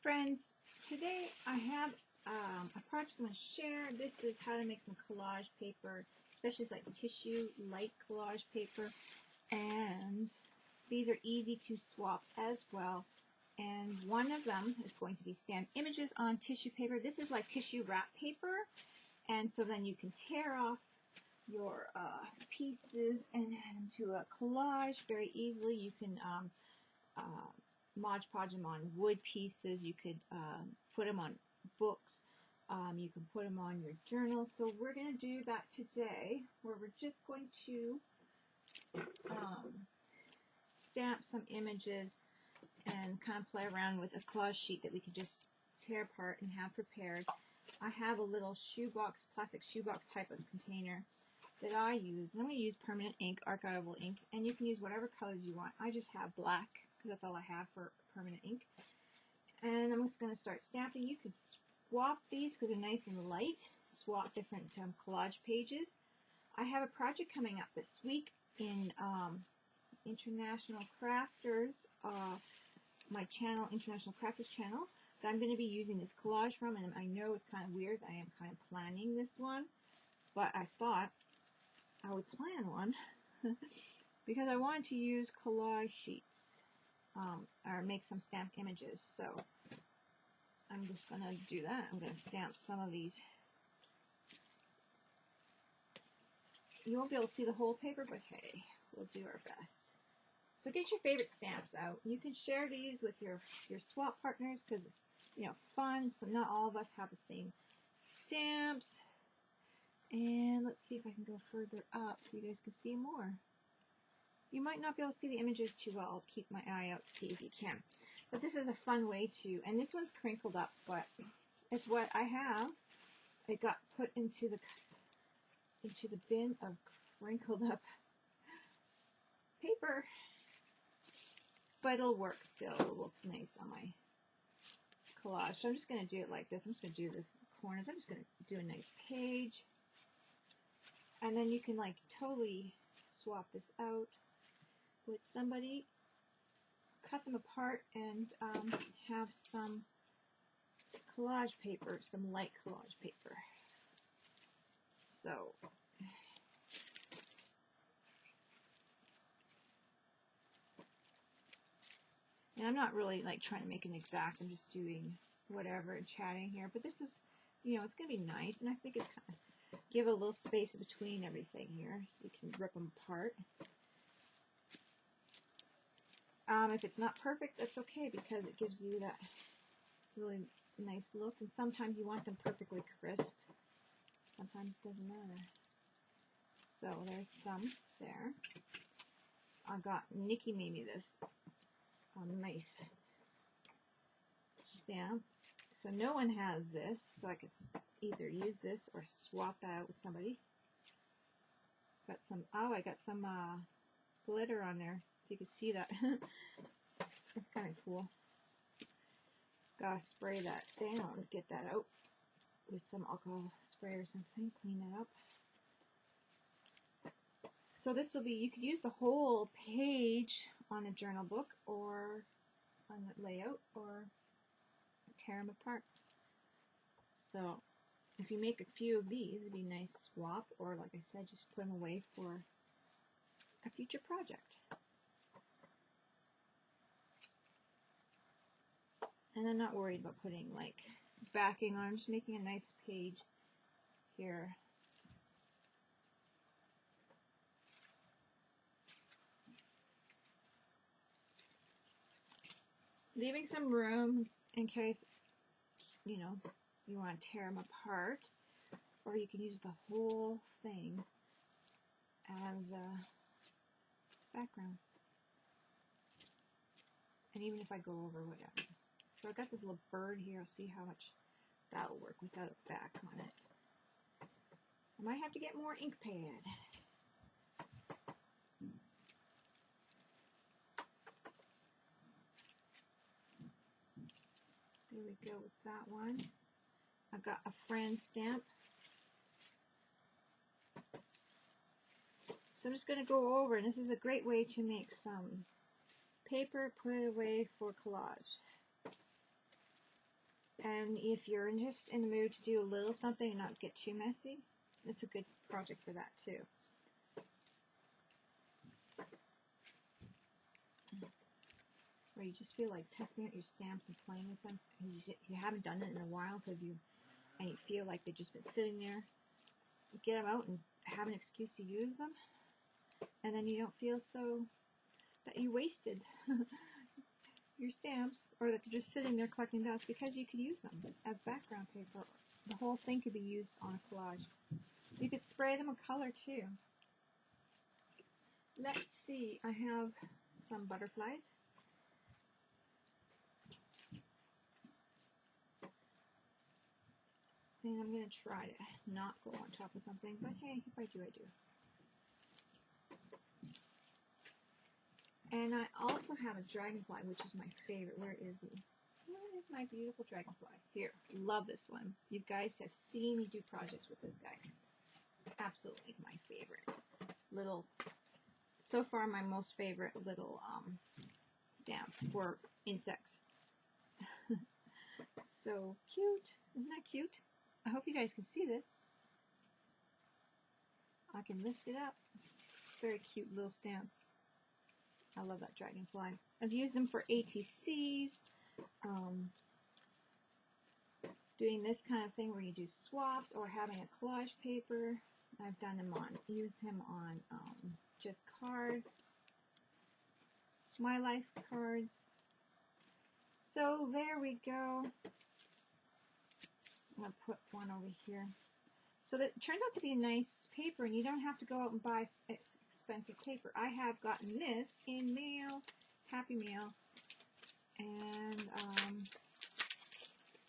friends, today I have a project I'm going to share. This is how to make some collage paper, especially like tissue, light collage paper, and these are easy to swap as well. And one of them is going to be stamped images on tissue paper. This is like tissue wrap paper, and so then you can tear off your pieces and add them to a collage very easily. You can Mod Podge them on wood pieces. You could put them on books. You can put them on your journal. So we're going to do that today, where we're just going to stamp some images and kind of play around with a collage sheet that we could just tear apart and have prepared. I have a little shoebox, plastic shoebox type of container that I use. And I'm going to use permanent ink, archival ink, and you can use whatever colors you want. I just have black, because that's all I have for permanent ink. And I'm just going to start stamping. You could swap these because they're nice and light. Swap different collage pages. I have a project coming up this week in International Crafters, my channel, International Crafters channel, that I'm going to be using this collage from. And I know it's kind of weird. I am kind of planning this one, but I thought I would plan one because I wanted to use collage sheets. Or make some stamped images. So I'm just going to do that. I'm going to stamp some of these. You won't be able to see the whole paper, but hey, we'll do our best. So get your favorite stamps out. You can share these with your swap partners because it's, you know, fun. So not all of us have the same stamps. And let's see if I can go further up so you guys can see more. You might not be able to see the images too well. I'll keep my eye out to see if you can. But this is a fun way to, and this one's crinkled up, but it's what I have. It got put into the bin of crinkled up paper. But it'll work still. It'll look nice on my collage. So I'm just going to do it like this. I'm just going to do this corners. I'm just going to do a nice page. And then you can like totally swap this out with somebody, cut them apart, and have some collage paper, some light collage paper. So, and I'm not really like trying to make an exact, I'm just doing whatever and chatting here, but this is, you know, it's going to be nice, and I think it's kind of give a little space between everything here so you can rip them apart. If it's not perfect, that's okay because it gives you that really nice look. And sometimes you want them perfectly crisp. Sometimes it doesn't matter. So there's some there. I got Nikki made me this nice stamp. So no one has this, so I could either use this or swap that out with somebody. Got some. Oh, I got some glitter on there. You can see that. It's kind of cool. Gotta spray that down, get that out with some alcohol spray or something, clean that up. So this will be, you could use the whole page on a journal book or on the layout or tear them apart. So if you make a few of these, it'd be a nice swap, or like I said, just put them away for a future project. And I'm not worried about putting like backing on. I'm just making a nice page here. Leaving some room in case, you know, you want to tear them apart. Or you can use the whole thing as a background. And even if I go over, whatever. So I got this little bird here. I'll see how much that'll work without a back on it. I might have to get more ink pad. There we go with that one. I've got a friend stamp. So I'm just going to go over, and this is a great way to make some paper, put it away for collage. And if you're just in the mood to do a little something and not get too messy, it's a good project for that too. Or you just feel like testing out your stamps and playing with them. You haven't done it in a while because you feel like they've just been sitting there. Get them out and have an excuse to use them, and then you don't feel so that you wasted your stamps, or that they're just sitting there collecting dust, because you could use them as background paper. The whole thing could be used on a collage. You could spray them a color too. Let's see, I have some butterflies. And I'm going to try to not go on top of something, but hey, if I do, I do. And I also have a dragonfly, which is my favorite. Where is he? Where is my beautiful dragonfly? Here. Love this one. You guys have seen me do projects with this guy. Absolutely my favorite. Little, so far my most favorite little stamp for insects. So cute. Isn't that cute? I hope you guys can see this. I can lift it up. Very cute little stamp. I love that dragonfly. I've used them for ATCs, doing this kind of thing where you do swaps, or having a collage paper. I've done them on, used him on just cards, my life cards. So there we go. I'm going to put one over here. So that turns out to be a nice paper, and you don't have to go out and buy expensive paper. I have gotten this in mail, Happy Mail, and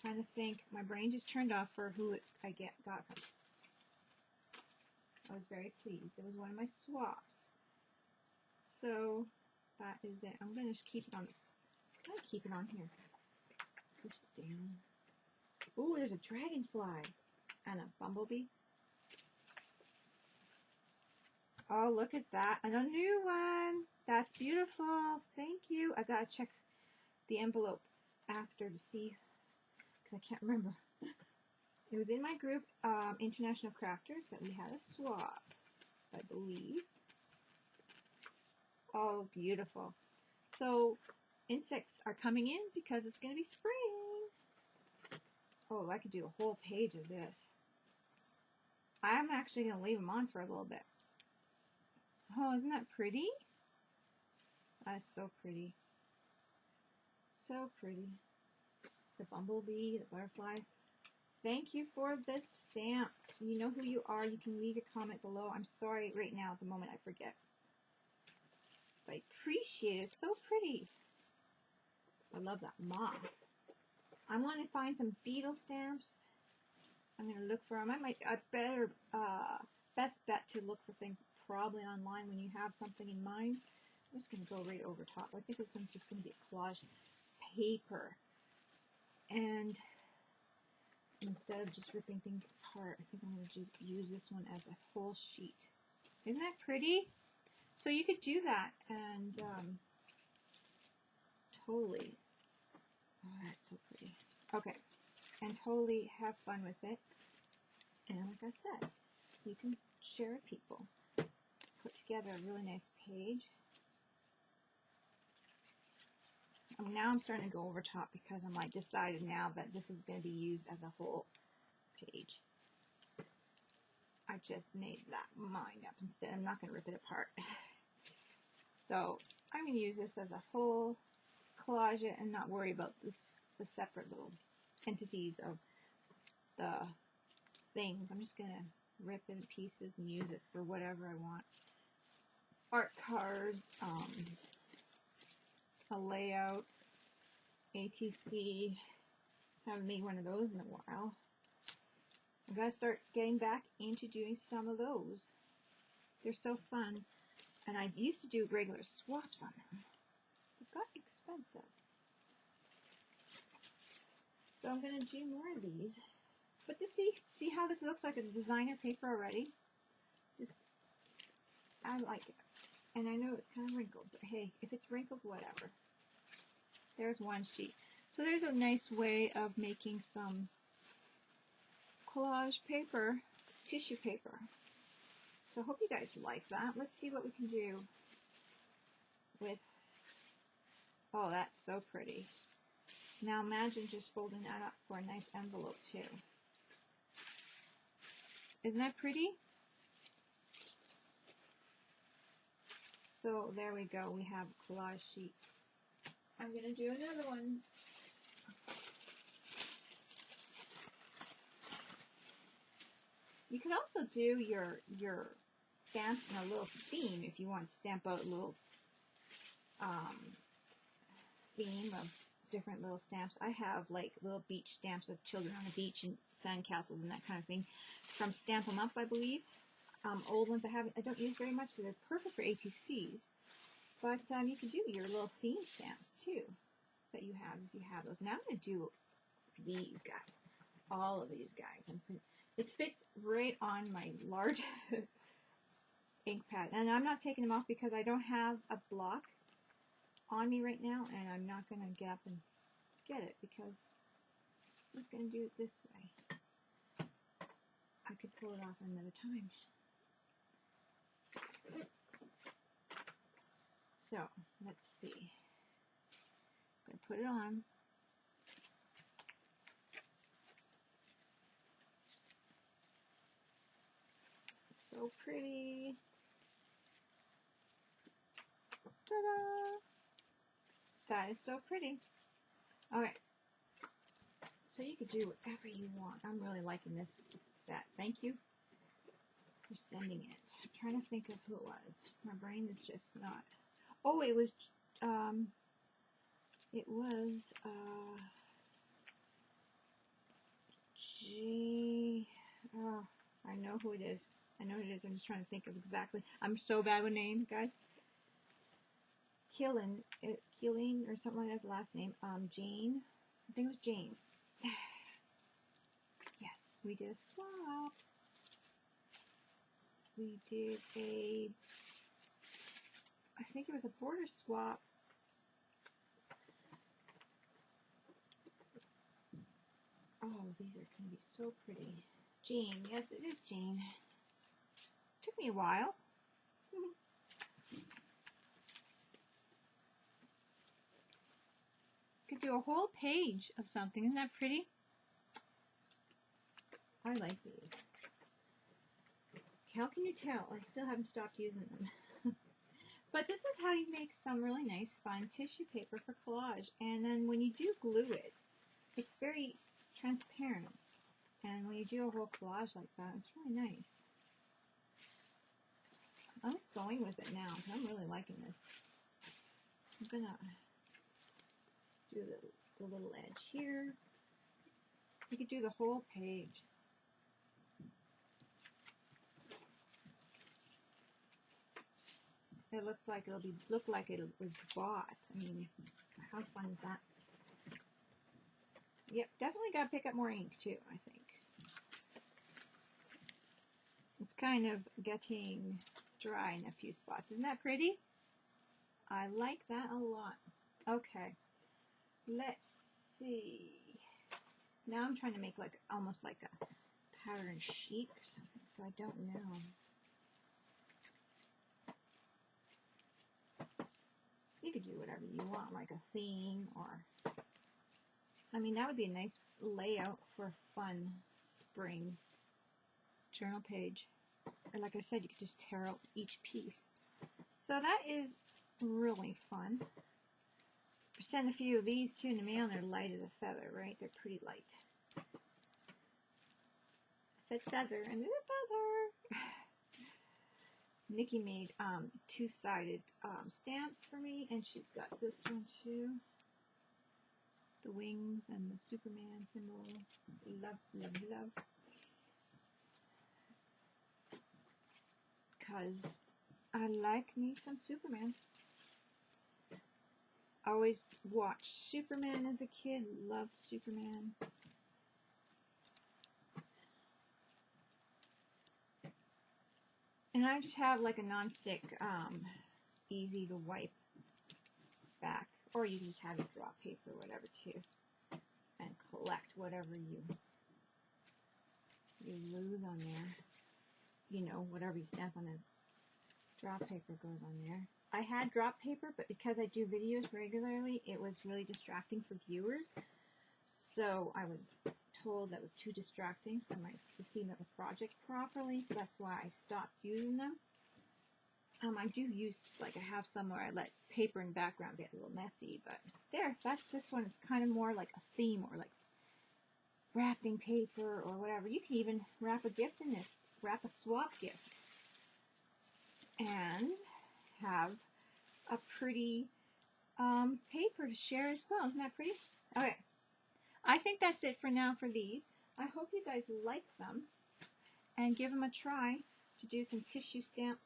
trying to think, my brain just turned off for who I got from. I was very pleased. It was one of my swaps. So that is it. I'm going to just keep it on. I'm going to keep it on here. Push it down. Ooh, there's a dragonfly and a bumblebee. Oh, look at that. And a new one. That's beautiful. Thank you. I gotta check the envelope after to see, because I can't remember. It was in my group, International Crafters, that we had a swap, I believe. Oh, beautiful. So, insects are coming in because it's going to be spring. Oh, I could do a whole page of this. I'm actually going to leave them on for a little bit. Oh, isn't that pretty? That's so pretty. So pretty. The bumblebee, the butterfly. Thank you for the stamps. You know who you are. You can leave a comment below. I'm sorry right now at the moment I forget. But I appreciate it. It's so pretty. I love that moth. I want to find some beetle stamps. I'm going to look for them. Best bet to look for things probably online when you have something in mind. I'm just going to go right over top. I think this one's just going to be a collage paper. And instead of just ripping things apart, I think I'm going to use this one as a whole sheet. Isn't that pretty? So you could do that and totally, oh, that's so pretty. Okay, and totally have fun with it. And like I said, you can share with people. Put together a really nice page. Now I'm starting to go over top because I'm like decided now that this is going to be used as a whole page. I just made that mind up instead. I'm not going to rip it apart. So I'm going to use this as a whole, collage it, and not worry about the separate little entities of the things. I'm just going to rip it in pieces and use it for whatever I want. Art cards, a layout, ATC. Haven't made one of those in a while. I'm going to start getting back into doing some of those. They're so fun. And I used to do regular swaps on them. They got expensive. So I'm going to do more of these. But to see how this looks like a designer paper already? I like it. And I know it's kind of wrinkled, but hey, if it's wrinkled, whatever. There's one sheet. So there's a nice way of making some collage paper, tissue paper. So I hope you guys like that. Let's see what we can do with, oh, that's so pretty. Now imagine just folding that up for a nice envelope too. Isn't that pretty? So there we go. We have a collage sheet. I'm going to do another one. You can also do your stamps in a little theme if you want to stamp out a little theme of different little stamps. I have like little beach stamps of children on the beach and sandcastles and that kind of thing from Stamp 'em Up, I believe. Old ones I don't use very much because they're perfect for ATCs. But you can do your little theme stamps too that you have if you have those. Now I'm going to do these guys, all of these guys. It fits right on my large ink pad. And I'm not taking them off because I don't have a block on me right now, and I'm not going to get up and get it because I'm just going to do it this way. I could pull it off another time. So, let's see. I'm going to put it on. So pretty. Ta-da! That is so pretty. Alright. So you could do whatever you want. I'm really liking this set. Thank you for sending it. I'm trying to think of who it was. My brain is just not. Oh, it was G. Oh, I know who it is. I know who it is. I'm just trying to think of exactly. I'm so bad with names, guys. Keelan or something like that's the last name. Jane. I think it was Jane. Yes, we did a swap. We did I think it was a border swap. Oh, these are going to be so pretty. Jane, yes, it is Jane. Took me a while. Could do a whole page of something. Isn't that pretty? I like these. How can you tell? I still haven't stopped using them. But this is how you make some really nice, fun tissue paper for collage. And then when you do glue it, it's very transparent. And when you do a whole collage like that, it's really nice. I'm just going with it now because I'm really liking this. I'm going to do the little edge here. You could do the whole page. It looks like look like it was bought. I mean, how fun is that? Yep, definitely got to pick up more ink too, I think. It's kind of getting dry in a few spots. Isn't that pretty? I like that a lot. Okay, let's see. Now I'm trying to make like almost like a pattern sheet or something, so I don't know. You could do whatever you want, like a theme, or I mean, that would be a nice layout for a fun spring journal page. Or like I said, you could just tear out each piece. So that is really fun. Send a few of these too in the mail, and they're light as a feather, right? They're pretty light. I said feather, and they're a feather. Nikki made two-sided stamps for me, and she's got this one too. The wings and the Superman symbol. Love, love, love. Because I like me some Superman. I always watched Superman as a kid. Loved Superman. And I just have like a non-stick, easy to wipe back. Or you can just have it drop paper or whatever too. whatever you lose on there. You know, whatever you stamp on the drop paper goes on there. I had drop paper, but because I do videos regularly, it was really distracting for viewers. So I was told that was too distracting for to see the project properly, so that's why I stopped using them. I do use, like, I have some where I let paper and background get a little messy, but there, this one is kind of more like a theme, or like wrapping paper or whatever. You can even wrap a gift in this, wrap a swap gift, and have a pretty paper to share as well. Isn't that pretty? Okay, I think that's it for now for these. I hope you guys like them and give them a try to do some tissue stamps.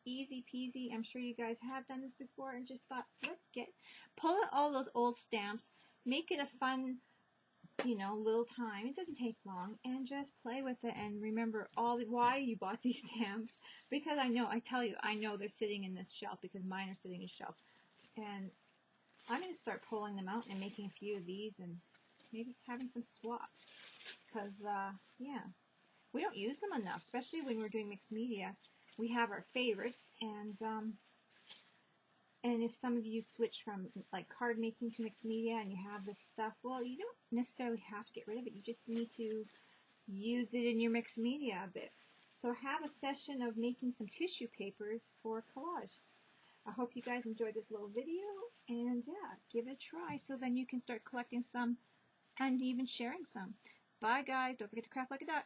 Easy peasy. I'm sure you guys have done this before and just thought, let's pull out all those old stamps, make it a fun, you know, little time. It doesn't take long, and just play with it and remember why you bought these stamps. Because I know they're sitting in this shelf because mine are sitting in a shelf. And I'm going to start pulling them out and making a few of these and maybe having some swaps. Because, yeah, we don't use them enough, especially when we're doing mixed media. We have our favorites, and if some of you switch from like card making to mixed media and you have this stuff, well, you don't necessarily have to get rid of it. You just need to use it in your mixed media a bit. So have a session of making some tissue papers for collage. I hope you guys enjoyed this little video, and yeah, give it a try so then you can start collecting some and even sharing some. Bye guys, don't forget to craft like a duck.